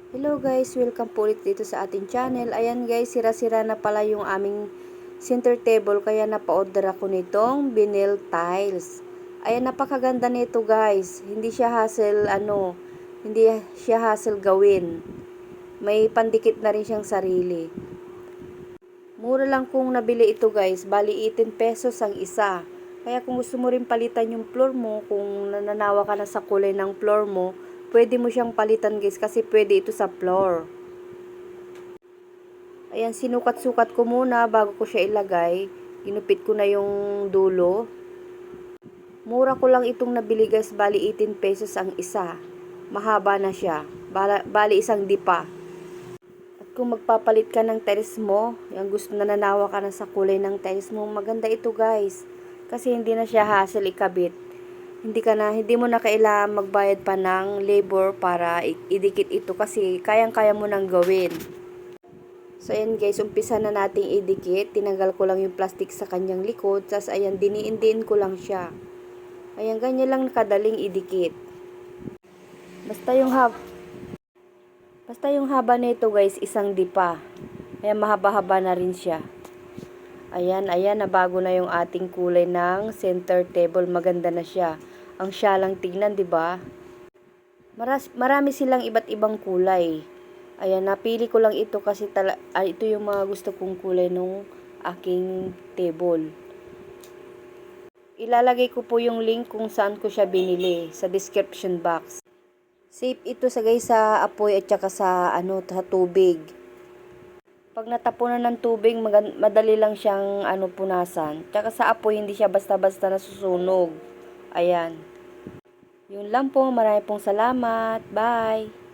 Hello guys, welcome po ulit dito sa ating channel. Ayan guys, sira-sira na pala yung aming center table kaya napa-order ako nitong vinyl tiles. Ayan, napakaganda nito guys. Hindi siya hassle gawin. May pandikit na rin siyang sarili. Mura lang kung nabili ito guys, bali 18 pesos ang isa. Kaya kung gusto mo rin palitan yung floor mo, kung nananawa ka na sa kulay ng floor mo, pwede mo siyang palitan guys kasi pwede ito sa floor. Ayan, sinukat-sukat ko muna bago ko siya ilagay. Ginupit ko na yung dulo. Mura ko lang itong nabili guys, bali 18 pesos ang isa. Mahaba na siya. Bali isang dipa. At kung magpapalit ka ng tiles mo, yung gusto na nanawa ka na sa kulay ng tiles mo, maganda ito guys. Kasi hindi na siya hassle ikabit. Hindi mo na kailangan magbayad pa ng labor para idikit ito kasi kayang-kaya mo nang gawin. So ayan guys, umpisa na nating idikit. Tinanggal ko lang yung plastic sa kanyang likod. Tapos ayan, diniin-din ko lang siya. Ayan, ganyan lang kadaling idikit. Basta yung haba nito guys, isang dipa. Ayan, mahaba-haba na rin siya. Ayan, nabago na yung ating kulay ng center table. Maganda na siya. Ang syalang tignan, 'di ba? Marami silang iba't ibang kulay. Ayan, napili ko lang ito kasi ito yung mga gusto kong kulay nung aking table. Ilalagay ko po yung link kung saan ko siya binili sa description box. Safe ito sa apoy at saka sa tubig. Pag natapunan ng tubig, madali lang siyang punasan. Tsaka sa apoy, hindi siya basta-basta nasusunog. Ayan. Yun lang po. Marami pong salamat. Bye!